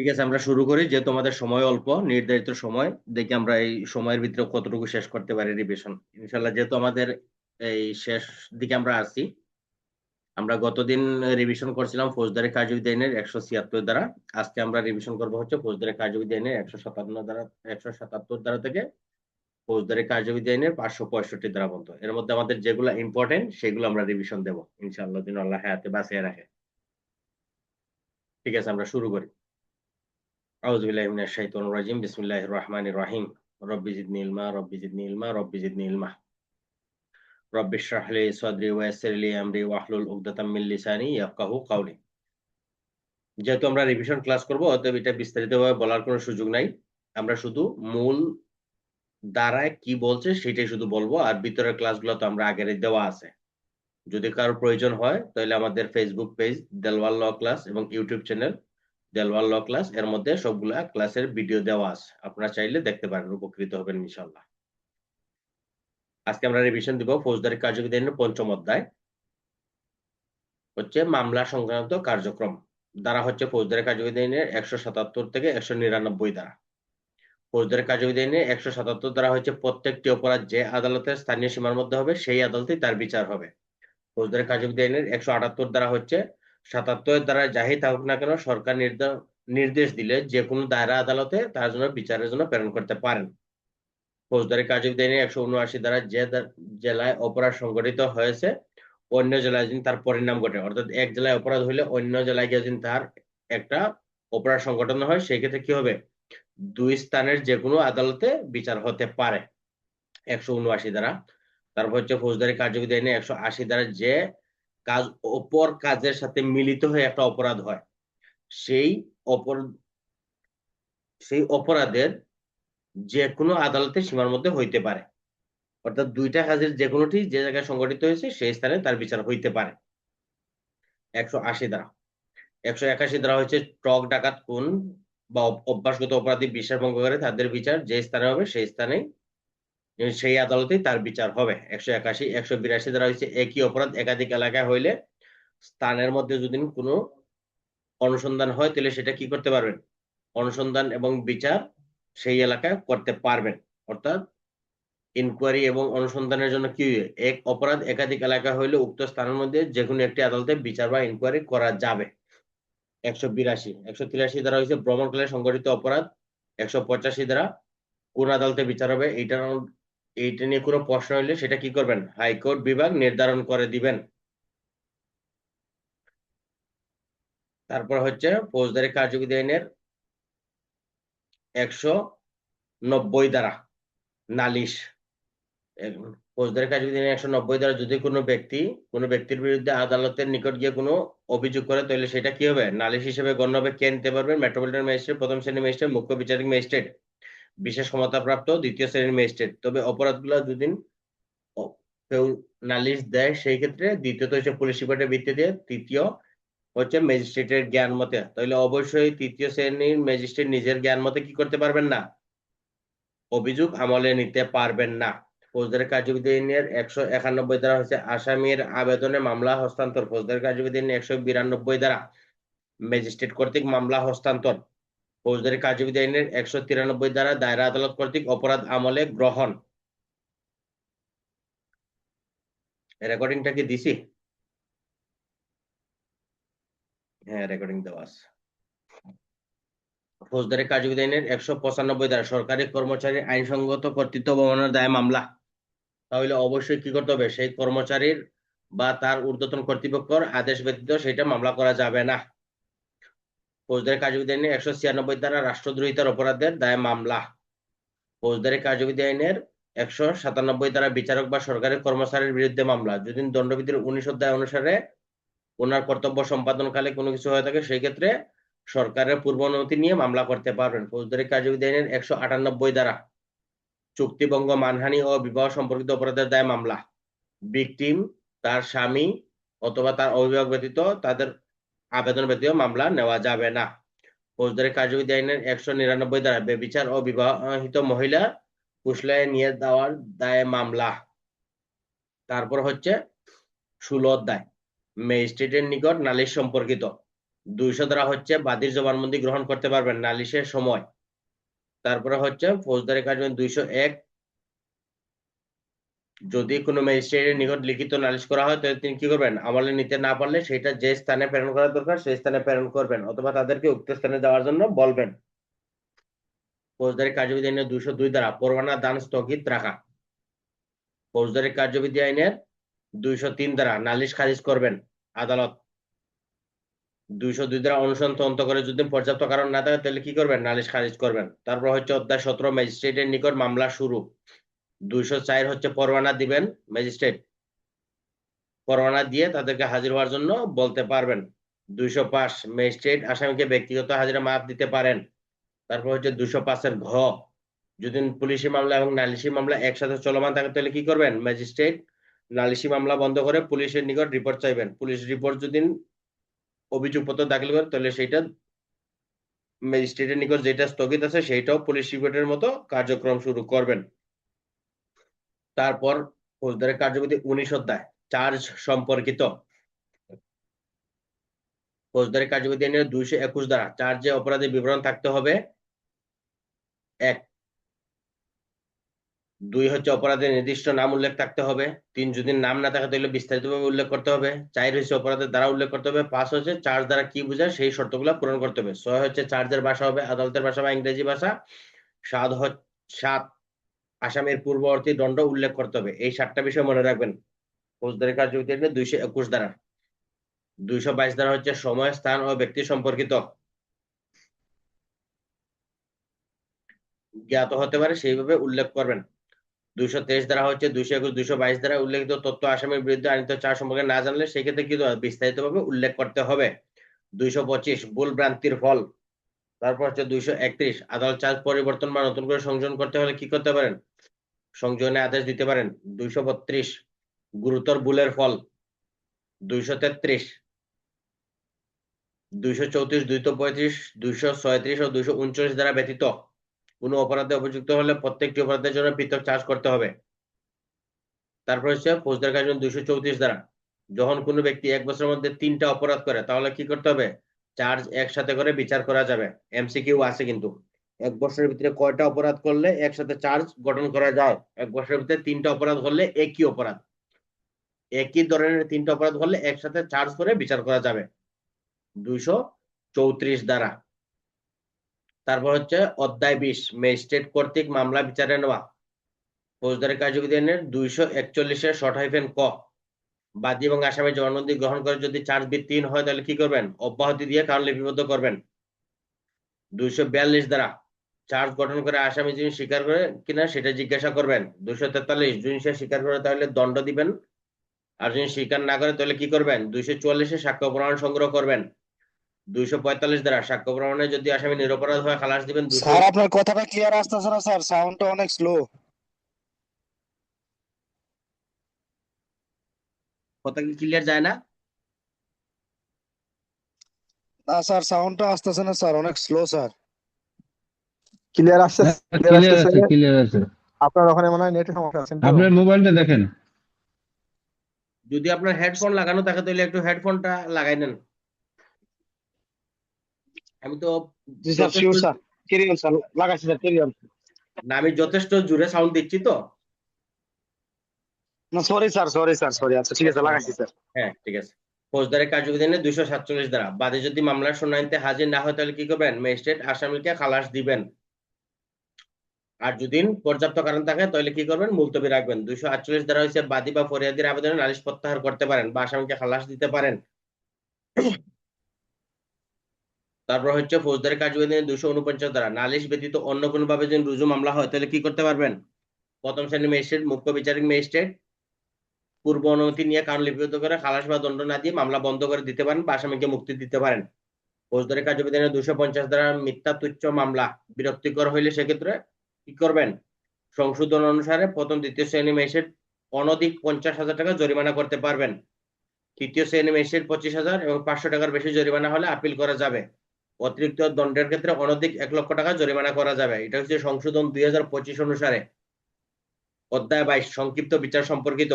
ঠিক আছে, আমরা শুরু করি। যে তোমাদের সময় অল্প, নির্ধারিত সময় দেখি আমরা এই সময়ের ভিতরে কতটুকু শেষ করতে পারি রিভিশন। ইনশাল্লাহ, যেহেতু আমাদের এই শেষ দিকে আমরা আছি, আমরা গতদিন রিভিশন করছিলাম ফৌজদারি কার্যবিধি আইনের 176 দ্বারা। আজকে আমরা রিভিশন করবো হচ্ছে ফৌজদারি কার্যবিধি আইনের 157 দ্বারা, 177 দ্বারা থেকে ফৌজদারি কার্যবিধি আইনের 565 দ্বারা পর্যন্ত। এর মধ্যে আমাদের যেগুলো ইম্পর্টেন্ট সেগুলো আমরা রিভিশন দেবো ইনশাআল্লাহ, দিন আল্লাহ হায়াতে বাঁচিয়ে রাখে। ঠিক আছে, আমরা শুরু করি। আউযু বিল্লাহি মিনাশ শাইতানির রাজিম। বিসমিল্লাহির রহমানির রহিম। রব্বি জিদনি ইলমা, রব্বি জিদনি ইলমা, রব্বি জিদনি ইলমা। রব্বি ইশরাহ লি সাদরি ওয়া ইয়াসসির লি আমরি ওয়াহলুল উকদাতাম মিন লিসানি ইয়াফকাহু কাওলি। যেহেতু আমরা রিভিশন ক্লাস করব, অতএব এটা বিস্তারিতভাবে বলার কোনো সুযোগ নাই। আমরা শুধু মূল ধারায় কি বলছে সেটাই শুধু বলবো, আর ভিতরের ক্লাসগুলো তো আমরা আগের দেওয়া আছে। যদি কারোর প্রয়োজন হয় তাহলে আমাদের ফেসবুক পেজ দেলওয়ার ল ক্লাস এবং ইউটিউব চ্যানেল দেলওয়ার ল ক্লাস, এর মধ্যে সবগুলা ক্লাসের ভিডিও দেওয়া আছে, আপনারা চাইলে দেখতে পারেন, উপকৃত হবেন ইনশাআল্লাহ। আজকে আমরা রিভিশন দিব ফৌজদারি কার্যবিধি আইনের ৫ম অধ্যায়, হচ্ছে মামলা সংক্রান্ত কার্যক্রম। ধারা হচ্ছে ফৌজদারি কার্যবিধি আইনের 177 থেকে 199 ধারা। ফৌজদারি কার্যবিধি আইনের 177 ধারা হচ্ছে প্রত্যেকটি অপরাধ যে আদালতের স্থানীয় সীমার মধ্যে হবে সেই আদালতেই তার বিচার হবে। ফৌজদারি কার্যবিধি আইনের 178 ধারা হচ্ছে 77 ধারা যাই থাকুক না কেন, সরকার নির্দেশ দিলে যে কোনো দায়রা আদালতে তার জন্য বিচারের জন্য প্রেরণ করতে পারেন। ফৌজদারি কার্যবিধি আইনের 179 ধারা যে জেলায় অপরাধ সংঘটিত হয়েছে অন্য জেলায় যদি তার পরিণাম ঘটে, অর্থাৎ এক জেলায় অপরাধ হইলে অন্য জেলায় গিয়ে যদি তার একটা অপরাধ সংঘটন হয়, সেই ক্ষেত্রে কি হবে, দুই স্থানের যে কোনো আদালতে বিচার হতে পারে। 179 ধারা। তারপর হচ্ছে ফৌজদারি কার্যবিধি আইনে 180 ধারা যে কাজ অপর কাজের সাথে মিলিত হয়ে একটা অপরাধ হয়, সেই অপরাধ সেই অপরাধের যে কোনো আদালতের সীমার মধ্যে হইতে পারে। অর্থাৎ দুইটা কাজের যে কোনোটি যে জায়গায় সংঘটিত হয়েছে সেই স্থানে তার বিচার হইতে পারে। 180 ধারা। 181 ধারা হচ্ছে ট্রক ডাকাত খুন বা অভ্যাসগত অপরাধী বিশ্বাস ভঙ্গ করে তাদের বিচার যে স্থানে হবে সেই স্থানে সেই আদালতেই তার বিচার হবে। 181। 182 ধারা হচ্ছে একই অপরাধ একাধিক এলাকায় হইলে স্থানের মধ্যে যদি কোনো অনুসন্ধান হয় তাহলে সেটা কি করতে পারবেন, অনুসন্ধান এবং বিচার সেই এলাকায় করতে পারবেন। অর্থাৎ ইনকোয়ারি এবং অনুসন্ধানের জন্য কি, এক অপরাধ একাধিক এলাকা হইলে উক্ত স্থানের মধ্যে যে কোনো একটি আদালতে বিচার বা ইনকোয়ারি করা যাবে। 182। 183 ধারা হচ্ছে ভ্রমণকালে সংঘটিত অপরাধ। 185 ধারা কোন আদালতে বিচার হবে এইটা নিয়ে কোনো প্রশ্ন হইলে সেটা কি করবেন, হাইকোর্ট বিভাগ নির্ধারণ করে দিবেন। তারপর হচ্ছে ফৌজদারি কার্যবিধি আইনের 190 ধারা নালিশ। ফৌজদারি কার্যবিধি আইনের 190 ধারা যদি কোনো ব্যক্তির বিরুদ্ধে আদালতের নিকট গিয়ে কোনো অভিযোগ করে তাহলে সেটা কি হবে, নালিশ হিসেবে গণ্য হবে। কে নিতে পারবেন, মেট্রোপলিটন ম্যাজিস্ট্রেট, প্রথম শ্রেণীর ম্যাজিস্ট্রেট, মুখ্য বিচারিক ম্যাজিস্ট্রেট, বিশেষ ক্ষমতাপ্রাপ্ত দ্বিতীয় শ্রেণীর ম্যাজিস্ট্রেট। তবে অপরাধগুলো যদি কেউ নালিশ দেয় সেই ক্ষেত্রে দ্বিতীয়ত হচ্ছে পুলিশ রিপোর্টের ভিত্তিতে, তৃতীয় হচ্ছে ম্যাজিস্ট্রেটের জ্ঞান মতে। তাহলে অবশ্যই তৃতীয় শ্রেণীর ম্যাজিস্ট্রেট নিজের জ্ঞান মতে কি করতে পারবেন না, অভিযোগ আমলে নিতে পারবেন না। ফৌজদারি কার্যবিধি আইনের 191 ধারা হচ্ছে আসামির আবেদনে মামলা হস্তান্তর। ফৌজদারি কার্যবিধি আইনের 192 ধারা ম্যাজিস্ট্রেট কর্তৃক মামলা হস্তান্তর। ফৌজদারি কার্যবিধি আইনের 193 ধারা দায়রা আদালত কর্তৃক অপরাধ আমলে গ্রহণ। রেকর্ডিংটা কি দিছি? হ্যাঁ, রেকর্ডিং দেওয়া আছে। ফৌজদারি কার্যবিধি আইনের 195 ধারা সরকারি কর্মচারীর আইনসঙ্গত কর্তৃত্ব অবমাননার দায়ে মামলা। তাহলে অবশ্যই কি করতে হবে, সেই কর্মচারীর বা তার ঊর্ধ্বতন কর্তৃপক্ষের আদেশ ব্যতীত সেটা মামলা করা যাবে না। ফৌজদারি কার্যবিধি আইনের 196 ধারা রাষ্ট্রদ্রোহিতার অপরাধের দায়ে মামলা। ফৌজদারি কার্যবিধি আইনের 197 ধারা বিচারক বা সরকারি কর্মচারীর বিরুদ্ধে মামলা। যদি দণ্ডবিধির 19 অধ্যায় অনুসারে ওনার কর্তব্য সম্পাদনকালে কোনো কিছু হয়ে থাকে সেই ক্ষেত্রে সরকারের পূর্ব অনুমতি নিয়ে মামলা করতে পারবেন। ফৌজদারি কার্যবিধি আইনের 198 ধারা চুক্তিভঙ্গ, মানহানি ও বিবাহ সম্পর্কিত অপরাধের দায়ে মামলা। ভিকটিম, তার স্বামী অথবা তার অভিভাবক ব্যতীত তাদের আবেদন ব্যতীত মামলা নেওয়া যাবে না। ফৌজদারি কার্যবিধি আইনের 199 ধারা বেবিচার ও বিবাহিত মহিলা কুশলায় নিয়ে দেওয়ার দায়ে মামলা। তারপর হচ্ছে 16 অধ্যায় ম্যাজিস্ট্রেটের নিকট নালিশ সম্পর্কিত। 200 দ্বারা হচ্ছে বাদীর জবানবন্দি গ্রহণ করতে পারবেন নালিশের সময়। তারপরে হচ্ছে ফৌজদারি কার্যবিধি 201, যদি কোনো ম্যাজিস্ট্রেটের নিকট লিখিত নালিশ করা হয় তাহলে তিনি কি করবেন, আমলে নিতে না পারলে সেটা যে স্থানে প্রেরণ করা দরকার সেই স্থানে প্রেরণ করবেন অথবা তাদেরকে উক্ত স্থানে যাওয়ার জন্য বলবেন। ফৌজদারি কার্যবিধি আইনের 202 দ্বারা পরোয়ানা দান স্থগিত রাখা। ফৌজদারি কার্যবিধি আইনের 203 দ্বারা নালিশ খারিজ করবেন আদালত। 202 দ্বারা অনুসন্ধান তদন্ত করে যদি পর্যাপ্ত কারণ না থাকে তাহলে কি করবেন, নালিশ খারিজ করবেন। তারপর হচ্ছে অধ্যায় 17 ম্যাজিস্ট্রেটের নিকট মামলা শুরু। 204 হচ্ছে পরোয়ানা দিবেন ম্যাজিস্ট্রেট, পরোয়ানা দিয়ে তাদেরকে হাজির হওয়ার জন্য বলতে পারবেন। 205 ম্যাজিস্ট্রেট আসামিকে ব্যক্তিগত হাজিরা মাপ দিতে পারেন। তারপর হচ্ছে 205 ঘ, যদি পুলিশি মামলা এবং নালিশি মামলা একসাথে চলমান থাকে তাহলে কি করবেন, ম্যাজিস্ট্রেট নালিশি মামলা বন্ধ করে পুলিশের নিকট রিপোর্ট চাইবেন। পুলিশ রিপোর্ট যদি অভিযোগপত্র দাখিল করে তাহলে সেইটা ম্যাজিস্ট্রেটের নিকট যেটা স্থগিত আছে সেইটাও পুলিশ রিপোর্টের মতো কার্যক্রম শুরু করবেন। তারপর ফৌজদারি কার্যবিধি 19 অধ্যায় চার্জ সম্পর্কিত। ফৌজদারি কার্যবিধি আইনের 221 দ্বারা চার্জে অপরাধের বিবরণ থাকতে হবে। 1, 2 হচ্ছে অপরাধের নির্দিষ্ট নাম উল্লেখ থাকতে হবে। 3 যদি নাম না থাকে তাহলে বিস্তারিতভাবে উল্লেখ করতে হবে। 4 হচ্ছে অপরাধের দ্বারা উল্লেখ করতে হবে। 5 হচ্ছে চার্জ দ্বারা কি বোঝায় সেই শর্তগুলো পূরণ করতে হবে। 6 হচ্ছে চার্জের ভাষা হবে আদালতের ভাষা বা ইংরেজি ভাষা। 7 আসামির পূর্ববর্তী দণ্ড উল্লেখ করতে হবে। এই 7টা বিষয় মনে রাখবেন ফৌজদারি কার্যবিধি আইনের 221 দ্বারা। 222 দ্বারা হচ্ছে সময়, স্থান ও ব্যক্তি সম্পর্কিত, জ্ঞাত হতে পারে সেইভাবে উল্লেখ করবেন। 223 দ্বারা হচ্ছে 221, 222 দ্বারা উল্লেখিত তথ্য আসামির বিরুদ্ধে আনিত চার্জ সম্পর্কে না জানলে সেক্ষেত্রে কি বিস্তারিতভাবে উল্লেখ করতে হবে। 225 ভুল ভ্রান্তির ফল। তারপর হচ্ছে 231 আদালত চার্জ পরিবর্তন বা নতুন করে সংযোজন করতে হলে কি করতে পারেন, সংযোজনের আদেশ দিতে পারেন। 232 গুরুতর ভুলের ফল। 233, 234, 235, 236 ও 239 দ্বারা ব্যতীত কোনো অপরাধে অভিযুক্ত হলে প্রত্যেকটি অপরাধের জন্য পৃথক চার্জ করতে হবে। তারপর হচ্ছে ফৌজদারি কার্যবিধি 234 দ্বারা যখন কোনো ব্যক্তি 1 বছরের মধ্যে 3টা অপরাধ করে তাহলে কি করতে হবে, চার্জ একসাথে করে বিচার করা যাবে। এমসিকিউ আছে কিন্তু 1 বছরের ভিতরে কয়টা অপরাধ করলে একসাথে চার্জ গঠন করা যায়। 1 বছরের ভিতরে 3টা অপরাধ করলে একই অপরাধ, একই ধরনের 3টা অপরাধ করলে একসাথে চার্জ করে বিচার করা যাবে 234 দ্বারা। তারপর হচ্ছে অধ্যায় 20 ম্যাজিস্ট্রেট কর্তৃক মামলা বিচারে নেওয়া। ফৌজদারি কার্যবিধি আইনের 241 শর্ট হাইফেন ক, বাদী এবং আসামি জবানবন্দি গ্রহণ করে যদি চার্জ ভিত্তিহীন হয় তাহলে কি করবেন, অব্যাহতি দিয়ে কারণ লিপিবদ্ধ করবেন। 242 দ্বারা চার্জ গঠন করে আসামি যিনি স্বীকার করে কিনা সেটা জিজ্ঞাসা করবেন। 243 যদি সে স্বীকার করে তাহলে দণ্ড দিবেন, আর যদি স্বীকার না করে তাহলে কি করবেন, 244 সাক্ষ্য প্রমাণ সংগ্রহ করবেন। 245 দ্বারা সাক্ষ্য প্রমাণে যদি আসামি নিরপরাধ হয় খালাস দিবেন। স্যার আপনার কথাটা ক্লিয়ার আসতেছে না স্যার, সাউন্ডটা অনেক স্লো। কথা কি ক্লিয়ার যায় না? না স্যার, সাউন্ডটা আসতেছে না স্যার, অনেক স্লো স্যার। ক্লিয়ার আসছে, ক্লিয়ার ক্লিয়ার আসতেছে। আছে, ক্লিয়ার আছে। আপনার ওখানে মনে হয় নেটের সমস্যা আছে তো। আপনার মোবাইলটা দেখেন। যদি আপনার হেডফোন লাগানো থাকে তাহলে একটু হেডফোনটা লাগাই নেন। আমি তো জি sir, sure sir, clear sir, লাগাইছি স্যার, ক্লিয়ার। না, আমি যথেষ্ট জোরে সাউন্ড দিচ্ছি তো। না sorry sir, sorry sir, sorry. আচ্ছা ঠিক আছে, লাগাইছি স্যার। হ্যাঁ ঠিক আছে। ফৌজদারি কার্যবিধি আইনের 247 দ্বারা বাদী যদি মামলার শুনানিতে হাজির না হয় তাহলে কি করবেন, ম্যাজিস্ট্রেট আসামিকে খালাস দিবেন। আর যদি পর্যাপ্ত কারণ থাকে তাহলে কি করবেন, মুলতবি রাখবেন। 248 দ্বারা হচ্ছে বাদী বা ফরিয়াদির আবেদনে নালিশ প্রত্যাহার করতে পারেন বা আসামিকে খালাস দিতে পারেন। তারপর হচ্ছে ফৌজদারি কার্যবিধি 249 দ্বারা নালিশ ব্যতীত অন্য কোনো ভাবে যদি রুজু মামলা হয় তাহলে কি করতে পারবেন, প্রথম শ্রেণীর ম্যাজিস্ট্রেট, মুখ্য বিচারিক ম্যাজিস্ট্রেট পূর্ব অনুমতি নিয়ে কারণ লিপিবদ্ধ করে খালাস বা দণ্ড না দিয়ে মামলা বন্ধ করে দিতে পারেন বা আসামিকে মুক্তি দিতে পারেন। ফৌজদারি কার্যবিধি 250 দ্বারা মিথ্যা তুচ্ছ মামলা বিরক্তিকর হইলে সেক্ষেত্রে কি করবেন, সংশোধন অনুসারে প্রথম দ্বিতীয় শ্রেণী ম্যাজিস্ট্রেট অনধিক 50,000 টাকা জরিমানা করতে পারবেন। তৃতীয় শ্রেণী ম্যাজিস্ট্রেট 25,000 এবং 500 টাকার বেশি জরিমানা হলে আপিল করা যাবে। অতিরিক্ত দণ্ডের ক্ষেত্রে অনধিক 1 লক্ষ টাকা জরিমানা করা যাবে। এটা হচ্ছে সংশোধন 2025 অনুসারে। অধ্যায় 22 সংক্ষিপ্ত বিচার সম্পর্কিত।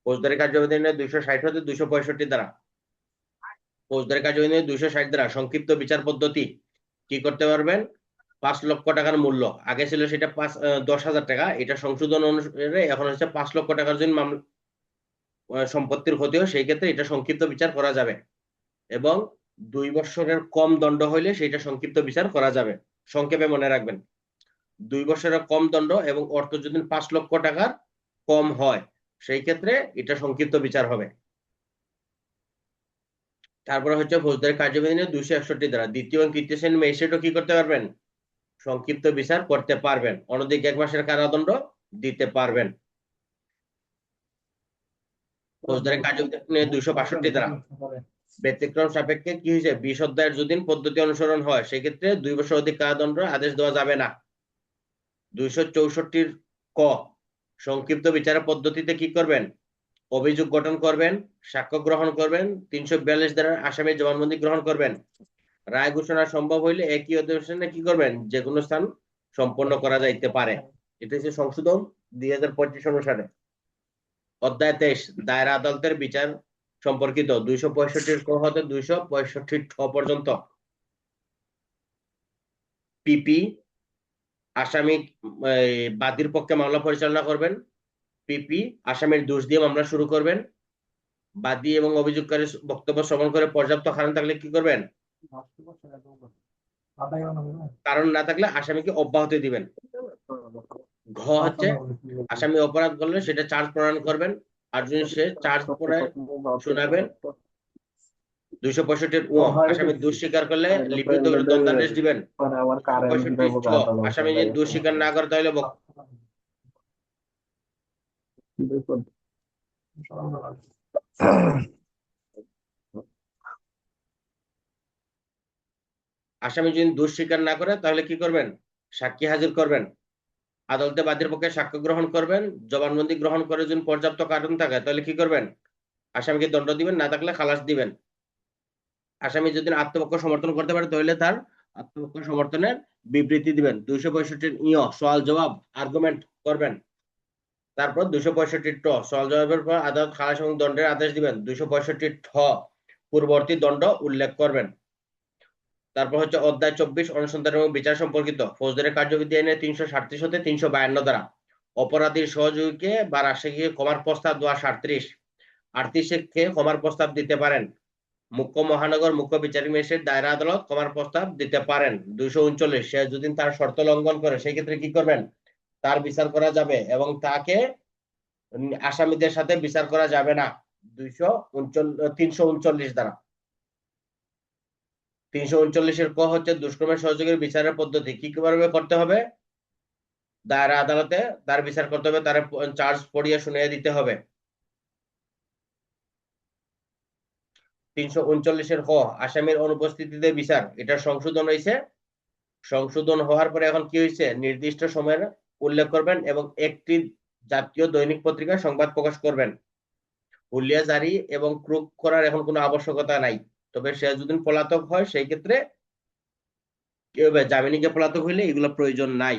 ফৌজদারি কার্যবিধি 260 হতে 265 দ্বারা ফৌজদারি কার্যবিধি 260 ধারা সংক্ষিপ্ত বিচার পদ্ধতি কি করতে পারবেন? 5 লক্ষ টাকার মূল্য, আগে ছিল সেটা 10,000 টাকা, এটা সংশোধন অনুসারে এখন হচ্ছে 5 লক্ষ টাকার জন্য সম্পত্তির ক্ষতি হয়, সেই ক্ষেত্রে এটা সংক্ষিপ্ত বিচার করা যাবে, এবং 2 বছরের কম দণ্ড হইলে সেটা সংক্ষিপ্ত বিচার করা যাবে। সংক্ষেপে মনে রাখবেন, 2 বছরের কম দণ্ড এবং অর্থ যদি 5 লক্ষ টাকার কম হয় সেই ক্ষেত্রে এটা সংক্ষিপ্ত বিচার হবে। তারপরে হচ্ছে ফৌজদারি কার্যবিধি 261 ধারা দ্বিতীয় এবং তৃতীয় শ্রেণীর ম্যাজিস্ট্রেটও কি করতে পারবেন? সংক্ষিপ্ত বিচার করতে পারবেন, অনধিক 1 মাসের কারাদণ্ড দিতে পারবেন। ফৌজদারি কার্যবিধি 262 ধারা ব্যতিক্রম সাপেক্ষে কি হয়েছে? 20 অধ্যায়ের যদি পদ্ধতি অনুসরণ হয় সেক্ষেত্রে 2 বছর অধিক কারাদণ্ড আদেশ দেওয়া যাবে না। 264 ক সংক্ষিপ্ত বিচারের পদ্ধতিতে কি করবেন? অভিযোগ গঠন করবেন, সাক্ষ্য গ্রহণ করবেন, 342 ধারার আসামি জবানবন্দি গ্রহণ করবেন, রায় ঘোষণা সম্ভব হইলে একই অধিবেশনে কি করবেন? যে কোনো স্থান সম্পন্ন করা যাইতে পারে। এটা হচ্ছে সংশোধন 2025 অনুসারে। অধ্যায় 23 দায়রা আদালতের বিচার সম্পর্কিত 265 ক হতে 265 ঠ পর্যন্ত। পিপি আসামি বাদীর পক্ষে মামলা পরিচালনা করবেন, পিপি আসামির দোষ দিয়ে মামলা শুরু করবেন, বাদী এবং অভিযোগকারী বক্তব্য শ্রবণ করে পর্যাপ্ত কারণ থাকলে কি করবেন? কারণ না থাকলে আসামিকে অব্যাহতি দিবেন। ঘ হচ্ছে আসামি অপরাধ করলে সেটা চার্জ প্রণয়ন করবেন, আর যদি সে চার্জ প্রণয়ন শোনাবেন। 265 ও আসামি দোষ স্বীকার করলে লিখিত দণ্ডাদেশ দিবেন। 265 ছ আসামি যদি দোষ স্বীকার না করে তাহলে আসামি যদি দোষ স্বীকার না করে তাহলে কি করবেন? সাক্ষী হাজির করবেন, আদালতে বাদীর পক্ষে সাক্ষ্য গ্রহণ করবেন, জবানবন্দি গ্রহণ করে যদি পর্যাপ্ত কারণ থাকে তাহলে কি করবেন? আসামিকে দণ্ড দিবেন, না থাকলে খালাস দিবেন। আসামি যদি আত্মপক্ষ সমর্থন করতে পারে তাহলে তার আত্মপক্ষ সমর্থনের বিবৃতি দিবেন। 265 সওয়াল জবাব আর্গুমেন্ট করবেন। তারপর 265 ট সওয়াল জবাবের পর আদালত খালাস এবং দণ্ডের আদেশ দিবেন। 265 ঠ পূর্ববর্তী দণ্ড উল্লেখ করবেন। তারপর হচ্ছে অধ্যায় 24 অনুসন্ধান এবং বিচার সম্পর্কিত ফৌজদারি কার্যবিধি আইনের 337 হতে 352 ধারা অপরাধীর সহযোগীকে বা রাষ্ট্রকে ক্ষমার প্রস্তাব দেওয়া 37, 38 ক্ষমার প্রস্তাব দিতে পারেন। মুখ্য মহানগর মুখ্য বিচারিক ম্যাজিস্ট্রেট দায়রা আদালত ক্ষমার প্রস্তাব দিতে পারেন। 239 সে যদি তার শর্ত লঙ্ঘন করে সেই ক্ষেত্রে কি করবেন? তার বিচার করা যাবে এবং তাকে আসামিদের সাথে বিচার করা যাবে না। 339 ধারা 339 ক হচ্ছে দুষ্কর্মের সহযোগীর বিচারের পদ্ধতি কি কিভাবে করতে হবে? দায়রা আদালতে তার বিচার করতে হবে, তার চার্জ পড়িয়ে শুনিয়ে দিতে হবে। 339 ক আসামির অনুপস্থিতিতে বিচার, এটা সংশোধন হয়েছে। সংশোধন হওয়ার পরে এখন কি হয়েছে? নির্দিষ্ট সময়ের উল্লেখ করবেন এবং একটি জাতীয় দৈনিক পত্রিকায় সংবাদ প্রকাশ করবেন। হুলিয়া জারি এবং ক্রুক করার এখন কোনো আবশ্যকতা নাই, তবে সে যদি পলাতক হয় সেই ক্ষেত্রে কি হবে? জামিনে পলাতক হইলে এগুলো প্রয়োজন নাই।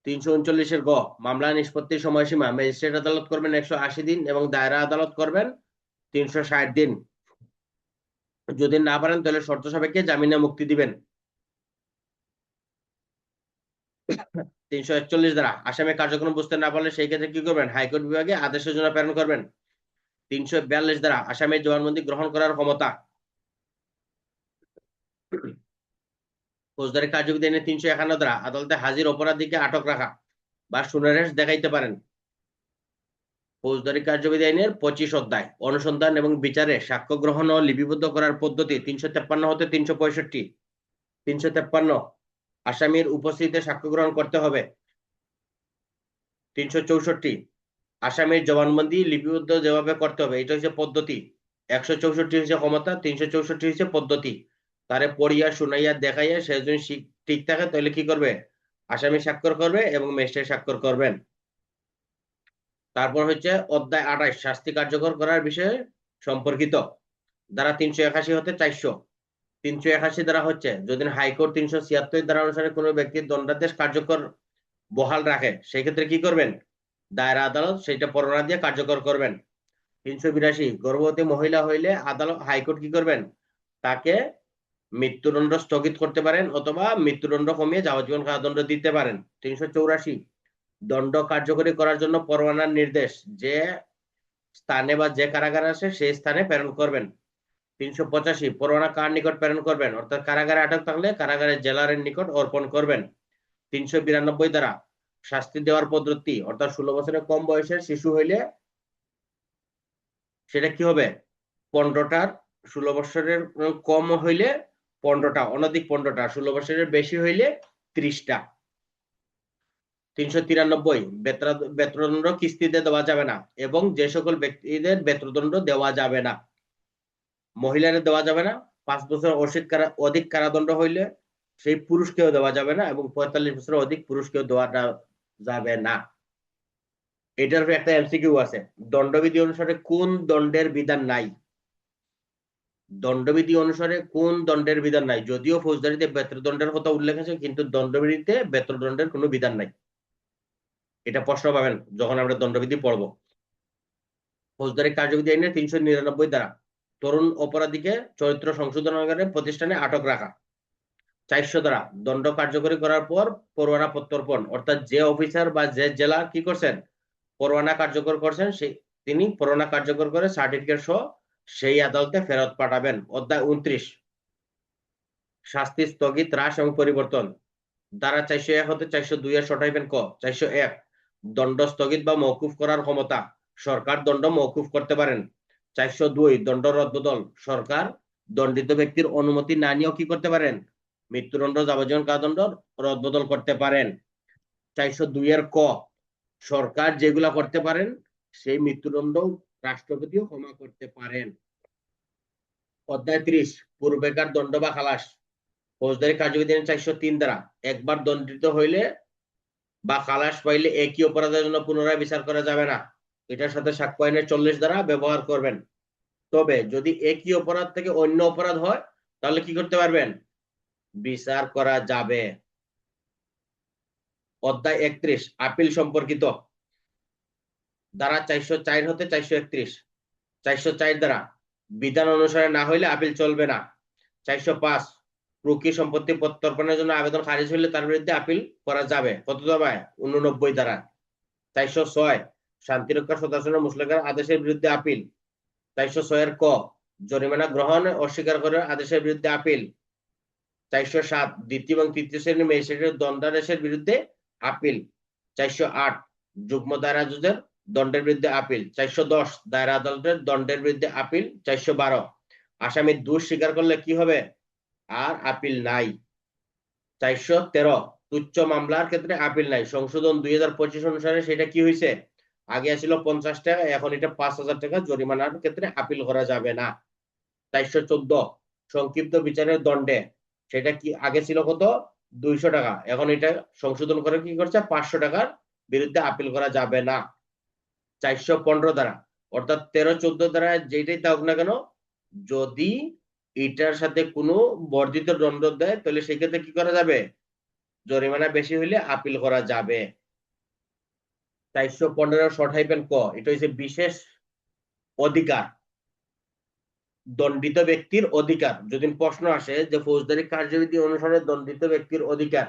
339 গ মামলা নিষ্পত্তির সময়সীমা ম্যাজিস্ট্রেট আদালত করবেন 180 দিন এবং দায়রা আদালত করবেন 360 দিন। যদি না পারেন তাহলে শর্ত সাপেক্ষে জামিনে মুক্তি দিবেন। 341 ধারা আসামি কার্যক্রম বুঝতে না পারলে সেই ক্ষেত্রে কি করবেন? হাইকোর্ট বিভাগে আদেশের জন্য প্রেরণ করবেন। 342 ধারা আসামির জবানবন্দি গ্রহণ করার ক্ষমতা। ফৌজদারি কার্যবিধি 351 ধারা আদালতে হাজির অপরাধীকে আটক রাখা বা সুনারেশ দেখাইতে পারেন। ফৌজদারি কার্যবিধি আইনের 25 অধ্যায় অনুসন্ধান এবং বিচারে সাক্ষ্য গ্রহণ ও লিপিবদ্ধ করার পদ্ধতি 353 হতে 365। 353 আসামির উপস্থিতিতে সাক্ষ্য গ্রহণ করতে হবে। 364 আসামির জবানবন্দি লিপিবদ্ধ যেভাবে করতে হবে, এটা হচ্ছে পদ্ধতি। 164 হচ্ছে ক্ষমতা, 364 হচ্ছে পদ্ধতি। তারে পড়িয়া শুনাইয়া দেখাইয়া সে যদি ঠিক থাকে তাহলে কি করবে? আসামি স্বাক্ষর করবে এবং ম্যাজিস্ট্রেট স্বাক্ষর করবেন। তারপর হচ্ছে অধ্যায় 28 শাস্তি কার্যকর করার বিষয়ে সম্পর্কিত ধারা 381 হতে 400। 381 ধারা হচ্ছে যদি হাইকোর্ট 376 ধারা অনুসারে কোনো ব্যক্তির দণ্ডাদেশ কার্যকর বহাল রাখে সেই ক্ষেত্রে কি করবেন? দায়রা আদালত সেটা পরোয়ানা দিয়ে কার্যকর করবেন। 382 গর্ভবতী মহিলা হইলে আদালত হাইকোর্ট কি করবেন? তাকে মৃত্যুদণ্ড স্থগিত করতে পারেন অথবা মৃত্যুদণ্ড কমিয়ে যাবজ্জীবন কারাদণ্ড দিতে পারেন। 384 দণ্ড কার্যকরী করার জন্য পরোয়ানার নির্দেশ যে স্থানে বা যে কারাগারে আছে সেই স্থানে প্রেরণ করবেন। 385 পরোয়ানা কার নিকট প্রেরণ করবেন, অর্থাৎ কারাগারে আটক থাকলে কারাগারের জেলারের নিকট অর্পণ করবেন। 392 দ্বারা শাস্তি দেওয়ার পদ্ধতি, অর্থাৎ 16 বছরের কম বয়সের শিশু হইলে সেটা কি হবে 15টার, 16 বছরের কম হইলে 15টা, অনধিক 15টা, 16 বছরের বেশি হইলে 30টা। 393 বেত্রদণ্ড কিস্তিতে দেওয়া যাবে না এবং যে সকল ব্যক্তিদের বেত্রদণ্ড দেওয়া যাবে না, মহিলাদের দেওয়া যাবে না। 5 বছর অধিক কারাদণ্ড হইলে সেই পুরুষকেও দেওয়া যাবে না এবং 45 বছর অধিক পুরুষকেও দেওয়া যাবে না। এটার উপরে একটা এমসিকিউ আছে, দণ্ডবিধি অনুসারে কোন দণ্ডের বিধান নাই? দণ্ডবিধি অনুসারে কোন দণ্ডের বিধান নাই? যদিও ফৌজদারিতে বেত্রদণ্ডের কথা উল্লেখ আছে, কিন্তু দণ্ডবিধিতে বেত্রদণ্ডের কোনো বিধান নাই। এটা প্রশ্ন পাবেন যখন আমরা দণ্ডবিধি পড়ব। ফৌজদারি কার্যবিধি আইনের 399 দ্বারা তরুণ অপরাধীকে চরিত্র সংশোধনাগারের প্রতিষ্ঠানে আটক রাখা। 400 দ্বারা দণ্ড কার্যকরী করার পর পরোয়ানা প্রত্যর্পণ, অর্থাৎ যে অফিসার বা যে জেলা কি করছেন পরোয়ানা কার্যকর করছেন তিনি পরোয়ানা কার্যকর করে সার্টিফিকেট সহ সেই আদালতে ফেরত পাঠাবেন। অধ্যায় 29 শাস্তি স্থগিত, হ্রাস এবং পরিবর্তন। ধারা 401 হতে 402 এর শর্ট হাইফেন ক। 401 দণ্ড স্থগিত বা মওকুফ করার ক্ষমতা, সরকার দণ্ড মওকুফ করতে পারেন। 402 দণ্ড রদবদল, সরকার দণ্ডিত ব্যক্তির অনুমতি না নিয়েও কি করতে পারেন মৃত্যুদণ্ড, যাবজ্জীবন কারাদণ্ড রদবদল করতে পারেন। 402 এর ক, সরকার যেগুলা করতে পারেন সেই মৃত্যুদণ্ড রাষ্ট্রপতিও ক্ষমা করতে পারেন। অধ্যায় 30 পূর্বেকার দণ্ড বা খালাস। ফৌজদারি কার্যবিধি 403 দ্বারা একবার দণ্ডিত হইলে বা খালাস পাইলে একই অপরাধের জন্য পুনরায় বিচার করা যাবে না। এটার সাথে সাক্ষ্য আইনের 40 দ্বারা ব্যবহার করবেন। তবে যদি একই অপরাধ থেকে অন্য অপরাধ হয় তাহলে কি করতে পারবেন বিচার করা যাবে। অধ্যায় 31 আপিল সম্পর্কিত। ধারা 404 হতে 431। 404 দ্বারা বিধান অনুসারে না হইলে আপিল চলবে না। 405 প্রকৃত সম্পত্তি প্রত্যর্পণের জন্য আবেদন খারিজ হইলে তার বিরুদ্ধে আপিল করা যাবে। কত ধারায় 89 দ্বারা। 406 শান্তিরক্ষা সদস্যের মুসলেখার আদেশের বিরুদ্ধে আপিল। 406 এর ক জরিমানা গ্রহণ অস্বীকার করে আদেশের বিরুদ্ধে আপিল। 407 দ্বিতীয় এবং তৃতীয় শ্রেণীর ম্যাজিস্ট্রেটের দণ্ডাদেশের বিরুদ্ধে আপিল। 408 যুগ্ম দায়রা জজের দণ্ডের বিরুদ্ধে আপিল। 410 দায়রা আদালতের দণ্ডের বিরুদ্ধে আপিল। 412 আসামি দোষ স্বীকার করলে কি হবে আর আপিল নাই। 413 তুচ্ছ মামলার ক্ষেত্রে আপিল নাই। সংশোধন 2025 অনুসারে সেটা কি হয়েছে, আগে ছিল 50 টাকা, এখন এটা 5000 টাকা জরিমানার ক্ষেত্রে আপিল করা যাবে না। 414 সংক্ষিপ্ত বিচারের দণ্ডে, সেটা কি আগে ছিল কত 200 টাকা, এখন এটা সংশোধন করে কি করছে 500 টাকার বিরুদ্ধে আপিল করা যাবে না। 415 দ্বারা অর্থাৎ 13-14 দ্বারা যেটাই থাকুক না কেন, যদি এটার সাথে কোনো বর্ধিত দণ্ড দেয় তাহলে সেক্ষেত্রে কি করা যাবে জরিমানা বেশি হইলে আপিল করা যাবে। 415 শর্ট হাইফেন ক, এটা হচ্ছে বিশেষ অধিকার, দণ্ডিত ব্যক্তির অধিকার। যদি প্রশ্ন আসে যে ফৌজদারি কার্যবিধি অনুসারে দণ্ডিত ব্যক্তির অধিকার,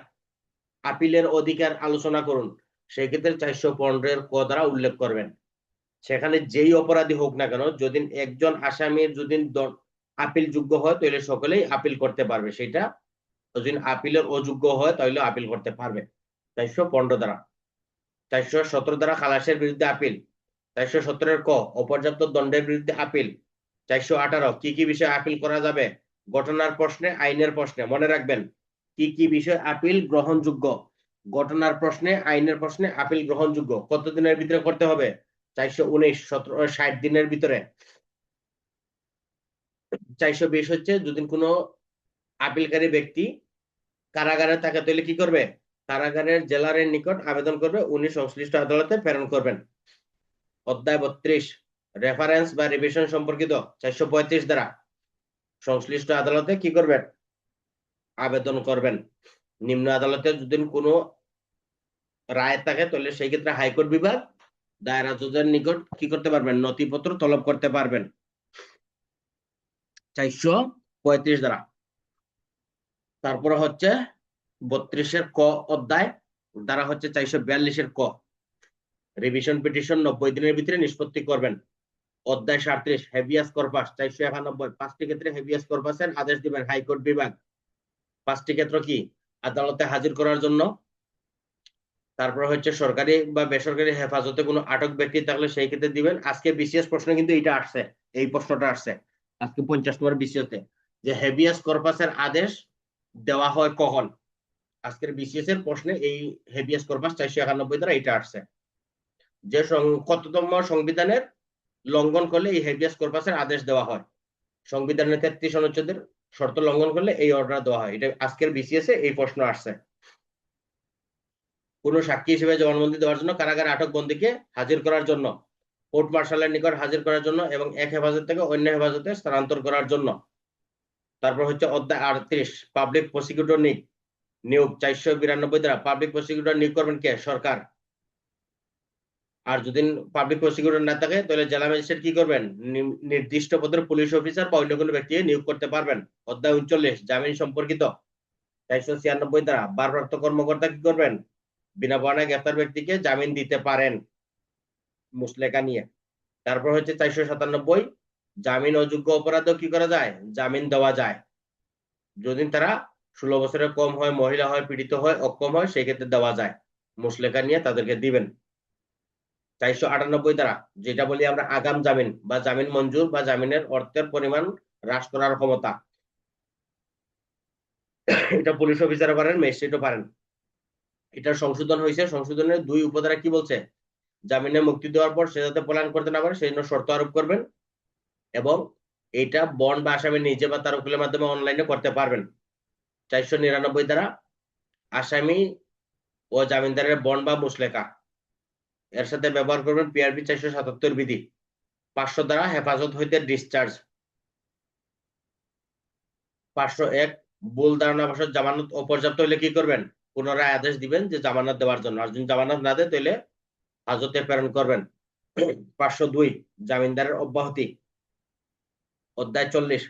আপিলের অধিকার আলোচনা করুন, সেই ক্ষেত্রে 415 এর ক দ্বারা উল্লেখ করবেন। সেখানে যেই অপরাধী হোক না কেন, যদি একজন আসামির যদি আপিল যোগ্য হয় তাহলে সকলেই আপিল করতে পারবে, সেটা যদি আপিলের অযোগ্য হয় তাহলে আপিল করতে পারবে। 415 দ্বারা। 417 দ্বারা খালাসের বিরুদ্ধে আপিল। 417 এর ক অপর্যাপ্ত দণ্ডের বিরুদ্ধে আপিল। 418 কি কি বিষয়ে আপিল করা যাবে, ঘটনার প্রশ্নে, আইনের প্রশ্নে। মনে রাখবেন কি কি বিষয় আপিল গ্রহণযোগ্য, ঘটনার প্রশ্নে, আইনের প্রশ্নে আপিল গ্রহণযোগ্য। কত দিনের ভিতরে করতে হবে 419 60 দিনের ভিতরে। 420 হচ্ছে যদি কোনো আপিলকারী ব্যক্তি কারাগারে থাকে তাহলে কি করবে কারাগারের জেলারের নিকট আবেদন করবে, উনি সংশ্লিষ্ট আদালতে প্রেরণ করবেন। অধ্যায় 32 রেফারেন্স বা রিভিশন সম্পর্কিত। 435 দ্বারা সংশ্লিষ্ট আদালতে কি করবেন আবেদন করবেন। নিম্ন আদালতে যদি কোনো রায় থাকে তাহলে সেই ক্ষেত্রে হাইকোর্ট বিভাগ দায়রা জজের নিকট কি করতে পারবেন নথিপত্র তলব করতে পারবেন। 436 35 ধারা। তারপরে হচ্ছে 32-এর ক অধ্যায় ধারা হচ্ছে 442-এর ক, রিভিশন পিটিশন 90 দিনের ভিতরে নিষ্পত্তি করবেন। অধ্যায় 37 হেভিয়াস কর্পাস 491, 5টি ক্ষেত্রে হেভিয়াস কর্পাসের আদেশ দিবেন হাইকোর্ট বিভাগ। 5টি ক্ষেত্র কি? আদালতে হাজির করার জন্য, তারপর হচ্ছে সরকারি বা বেসরকারি হেফাজতে কোনো আটক ব্যক্তি থাকলে সেই ক্ষেত্রে দিবেন। আজকে বিসিএস প্রশ্ন কিন্তু এটা আসছে, এই প্রশ্নটা আসছে আজকে 50 নম্বর বিসিএসতে, যে হেভিয়াস কর্পাসের আদেশ দেওয়া হয় কখন। আজকের বিসিএস এর প্রশ্নে এই হেভিয়াস কর্পাস 491 দ্বারা এটা আসছে, যে কততম সংবিধানের লঙ্ঘন করলে এই হেভিয়াস কর্পাসের আদেশ দেওয়া হয়। সংবিধানের 33 অনুচ্ছেদের শর্ত লঙ্ঘন করলে এই অর্ডার দেওয়া হয়। এটা আজকের বিসিএস এ এই প্রশ্ন আসছে। কোন সাক্ষী হিসেবে জবানবন্দি দেওয়ার জন্য, কারাগারে আটক বন্দীকে হাজির করার জন্য, কোর্ট মার্শালের নিকট হাজির করার জন্য এবং এক হেফাজত থেকে অন্য হেফাজতে স্থানান্তর করার জন্য। তারপর হচ্ছে অধ্যায় 38 পাবলিক প্রসিকিউটর নিয়োগ 492 দ্বারা পাবলিক প্রসিকিউটর নিয়োগ করবেন কে? সরকার। আর যদি পাবলিক প্রসিকিউটর না থাকে তাহলে জেলা ম্যাজিস্ট্রেট কি করবেন? নির্দিষ্ট পদের পুলিশ অফিসার বা অন্য কোনো ব্যক্তিকে নিয়োগ করতে পারবেন। অধ্যায় 39 জামিন সম্পর্কিত 496 দ্বারা ভারপ্রাপ্ত কর্মকর্তা কি করবেন? বিনা বহানায় গ্রেফতার ব্যক্তিকে জামিন দিতে পারেন মুসলেকা নিয়ে। তারপর হচ্ছে 497 জামিন অযোগ্য অপরাধও কি করা যায়? জামিন দেওয়া যায়। যদি তারা 16 বছরের কম হয়, মহিলা হয়, পীড়িত হয়, অক্ষম হয়, সেই ক্ষেত্রে দেওয়া যায়। মুসলেকা নিয়ে তাদেরকে দিবেন। 498 দ্বারা যেটা বলি আমরা আগাম জামিন বা জামিন মঞ্জুর বা জামিনের অর্থের পরিমাণ হ্রাস করার ক্ষমতা, এটা পুলিশ অফিসারও পারেন, ম্যাজিস্ট্রেটও পারেন। এটা সংশোধন হয়েছে। সংশোধনের 2 উপধারা কি বলছে? জামিনে মুক্তি দেওয়ার পর সে যাতে পলায়ন করতে না পারে সেই জন্য শর্ত আরোপ করবেন, এবং এটা বন্ড বা আসামি নিজে বা তার উকিলের মাধ্যমে অনলাইনে করতে পারবেন। 499 দ্বারা আসামি ও জামিনদারের বন্ড বা মুসলেকা এর সাথে ব্যবহার করবেন পিআরবি 477 বিধি। 500 দ্বারা হেফাজত হইতে ডিসচার্জ। 501 ভুল ধারণাবশত জামানত অপর্যাপ্ত হলে কি করবেন? পুনরায় আদেশ দিবেন যে জামানত দেওয়ার জন্য। আর যদি জামানত না দেয় তাহলে হাজতে প্রেরণ করবেন। 502 জামিনদারের অব্যাহতি। অধ্যায় 40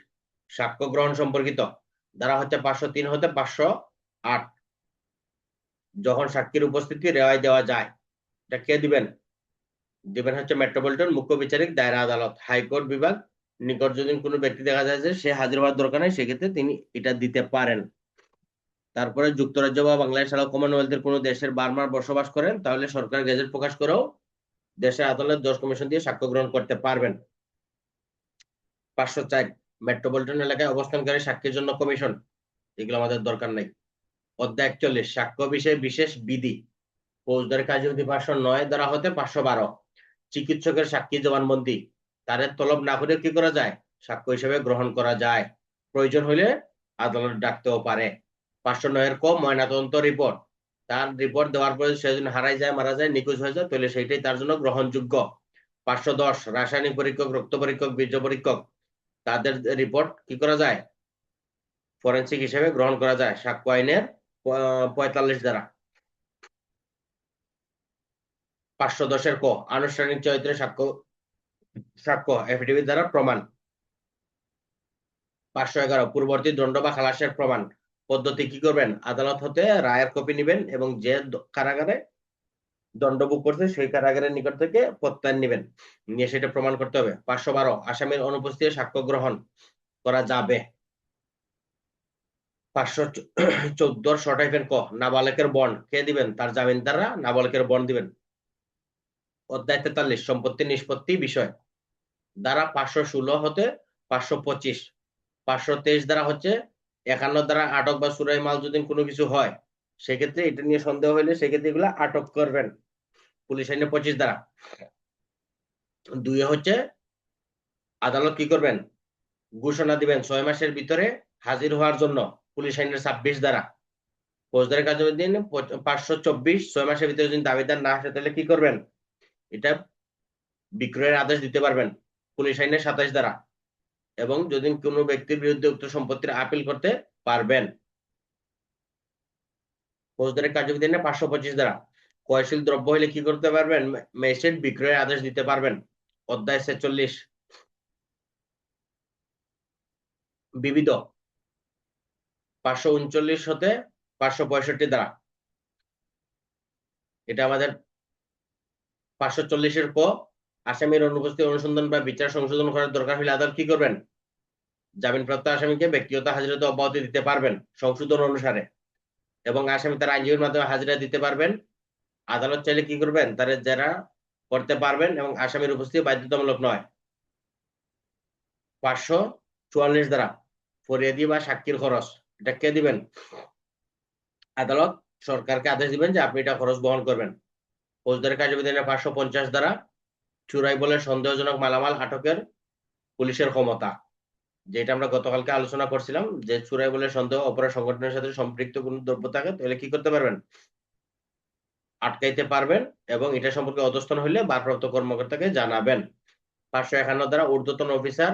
সাক্ষ্য গ্রহণ সম্পর্কিত ধারা হচ্ছে 503 হতে 508, যখন সাক্ষীর উপস্থিতি রেওয়াই দেওয়া যায়। এটা কে দিবেন? দিবেন হচ্ছে মেট্রোপলিটন মুখ্য বিচারিক দায়রা আদালত, হাইকোর্ট বিভাগ নিকট যদি কোনো ব্যক্তি দেখা যায় যে সে হাজির হওয়ার দরকার নেই, সেক্ষেত্রে তিনি এটা দিতে পারেন। তারপরে যুক্তরাজ্য বা বাংলাদেশ ছাড়াও কমনওয়েলথের কোনো দেশের বারবার বসবাস করেন তাহলে সরকার গেজেট প্রকাশ করেও দেশের আদালত জজ কমিশন দিয়ে সাক্ষ্য গ্রহণ করতে পারবেন। 504 মেট্রোপলিটন এলাকায় অবস্থানকারী সাক্ষীর জন্য কমিশন, এগুলো আমাদের দরকার নাই। অধ্যায় 41 সাক্ষ্য বিষয়ে বিশেষ বিধি। ফৌজদারি কার্যবিধি 509 দ্বারা হতে 512 চিকিৎসকের সাক্ষী জবানবন্দি তাদের তলব না করে কি করা যায়? সাক্ষ্য হিসেবে গ্রহণ করা যায়। প্রয়োজন হলে আদালত ডাকতেও পারে। 509 ক ময়নাতদন্ত রিপোর্ট, তার রিপোর্ট দেওয়ার পরে সে যদি হারাই যায়, মারা যায়, নিখোঁজ হয়ে যায়, তাহলে সেইটাই তার জন্য গ্রহণযোগ্য। 510 রাসায়নিক পরীক্ষক, রক্ত পরীক্ষক, বীর্য পরীক্ষক তাদের রিপোর্ট কি করা যায়? ফরেনসিক হিসেবে গ্রহণ করা যায় সাক্ষ্য আইনের 45 দ্বারা। 510 ক আনুষ্ঠানিক চরিত্রে সাক্ষ্য এফিডেভিট দ্বারা প্রমাণ। 511 পূর্ববর্তী দণ্ড বা খালাসের প্রমাণ পদ্ধতি কি করবেন? আদালত হতে রায়ের কপি নেবেন এবং যে কারাগারে দণ্ড ভোগ করছে সেই কারাগারের নিকট থেকে প্রত্যয়ন নেবেন, নিয়ে সেটা প্রমাণ করতে হবে। 512 আসামির অনুপস্থিতি সাক্ষ্য গ্রহণ করা যাবে। 514 শর্ট হাইফেন ক নাবালকের বন্ড কে দিবেন? তার জামিনদাররা নাবালকের বন্ড দিবেন। অধ্যায় 43 সম্পত্তি নিষ্পত্তি বিষয় ধারা 516 হতে 525। 523 দ্বারা হচ্ছে 51 দ্বারা আটক বা চুরাই মাল যদি কোনো কিছু হয় সেক্ষেত্রে এটা নিয়ে সন্দেহ হইলে সেক্ষেত্রে এগুলা আটক করবেন পুলিশ আইনে 25 দ্বারা। 2 হচ্ছে আদালত কি করবেন? ঘোষণা দিবেন 6 মাসের ভিতরে হাজির হওয়ার জন্য পুলিশ আইনের 26 দ্বারা। ফৌজদারি কার্যবিধি 524 6 মাসের ভিতরে যদি দাবিদার না আসে তাহলে কি করবেন? এটা বিক্রয়ের আদেশ দিতে পারবেন পুলিশ আইনের 27 দ্বারা, এবং যদি কোনো ব্যক্তির বিরুদ্ধে উক্ত সম্পত্তির আপিল করতে পারবেন ফৌজদারি কার্যবিধি 525 দ্বারা। ক্রয়শীল দ্রব্য হলে কি করতে পারবেন? ম্যাজিস্ট্রেট বিক্রয়ের আদেশ দিতে পারবেন। অধ্যায় 46 বিবিধ 539 হতে 565 দ্বারা, এটা আমাদের 540-এর ক, আসামির অনুপস্থিতি অনুসন্ধান বা বিচার সংশোধন করার দরকার হলে আদালত কি করবেন? জামিনপ্রাপ্ত আসামিকে ব্যক্তিগত হাজিরাতে অব্যাহতি দিতে পারবেন সংশোধন অনুসারে, এবং আসামি তার আইনজীবীর মাধ্যমে হাজিরা দিতে পারবেন। আদালত চাইলে কি করবেন? তারা জেরা করতে পারবেন এবং আসামির উপস্থিতি বাধ্যতামূলক নয়। 544 দ্বারা ফরিয়াদি বা সাক্ষীর খরচ, এটা কে দিবেন? আদালত সরকারকে আদেশ দিবেন যে আপনি এটা খরচ বহন করবেন। ফৌজদারি কার্যবিধানের 550 দ্বারা চুরাই বলে সন্দেহজনক মালামাল আটকের পুলিশের ক্ষমতা, যেটা আমরা গতকালকে আলোচনা করছিলাম, যে চুরাই বলে সন্দেহ অপরাধ সংগঠনের সাথে সম্পৃক্ত কোনো দ্রব্য থাকে তাহলে কি করতে পারবেন? আটকাইতে পারবেন, এবং এটা সম্পর্কে অধস্তন হইলে ভারপ্রাপ্ত কর্মকর্তাকে জানাবেন। 551 দ্বারা ঊর্ধ্বতন অফিসার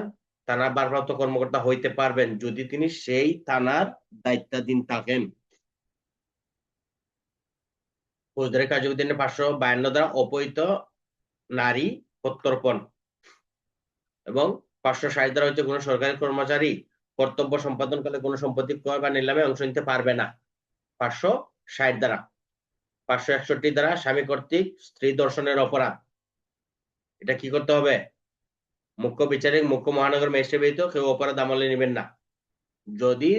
থানার ভারপ্রাপ্ত কর্মকর্তা হইতে পারবেন যদি তিনি সেই থানার দায়িত্বাধীন থাকেন। ফৌজদারি কার্যবিধানের 552 দ্বারা অপহৃত নারী প্রত্যর্পণ, এবং 560 দ্বারা হচ্ছে কোনো সরকারি কর্মচারী কর্তব্য সম্পাদনকালে কোনো সম্পত্তি ক্রয় বা নিলামে অংশ নিতে পারবে না। 560 দ্বারা 561 দ্বারা স্বামী কর্তৃক স্ত্রী ধর্ষণের অপরাধ, এটা কি করতে হবে? মুখ্য বিচারিক মুখ্য মহানগর ম্যাজিস্ট্রেট ব্যতীত কেউ অপরাধ আমলে নেবেন না। যদি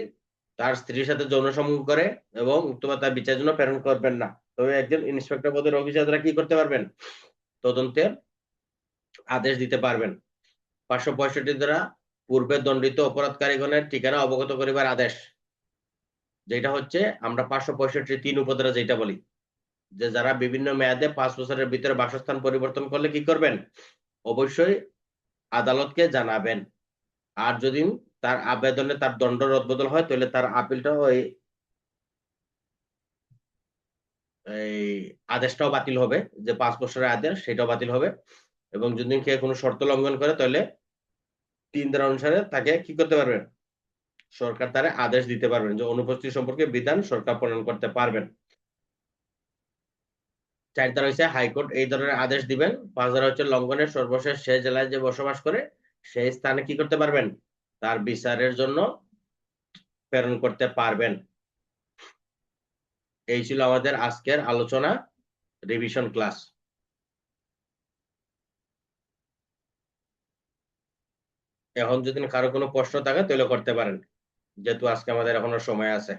তার স্ত্রীর সাথে যৌন সম্ভোগ করে এবং অথবা তার বিচারের জন্য প্রেরণ করবেন না, তবে একজন ইন্সপেক্টর পদের অফিসাররা কি করতে পারবেন? তদন্তের আদেশ দিতে পারবেন। 565 দ্বারা পূর্বে দণ্ডিত অপরাধকারীগণের ঠিকানা অবগত করিবার আদেশ, যেটা হচ্ছে আমরা 565 উপধারা যেটা বলি, যে যারা বিভিন্ন মেয়াদে 5 বছরের ভিতরে বাসস্থান পরিবর্তন করলে কি করবেন? অবশ্যই আদালতকে জানাবেন। আর যদি তার আবেদনে তার দণ্ড রদবদল হয় তাহলে তার আপিলটা এই আদেশটাও বাতিল হবে, যে 5 বছরের আদেশ সেটাও বাতিল হবে। এবং যদি কেউ কোনো শর্ত লঙ্ঘন করে তাহলে 3 ধারা অনুসারে তাকে কি করতে পারবেন? সরকার তারে আদেশ দিতে পারবেন, যে অনুপস্থিতি সম্পর্কে বিধান সরকার প্রণয়ন করতে পারবেন। 4 ধারা হচ্ছে হাইকোর্ট এই ধরনের আদেশ দিবেন। 5 ধারা হচ্ছে লঙ্ঘনের সর্বশেষ সে জেলায় যে বসবাস করে সেই স্থানে কি করতে পারবেন? তার বিচারের জন্য প্রেরণ করতে পারবেন। এই ছিল আমাদের আজকের আলোচনা, রিভিশন ক্লাস। এখন যদি কারো কোনো প্রশ্ন থাকে তাহলে করতে পারেন, যেহেতু আজকে আমাদের এখনো সময় আছে।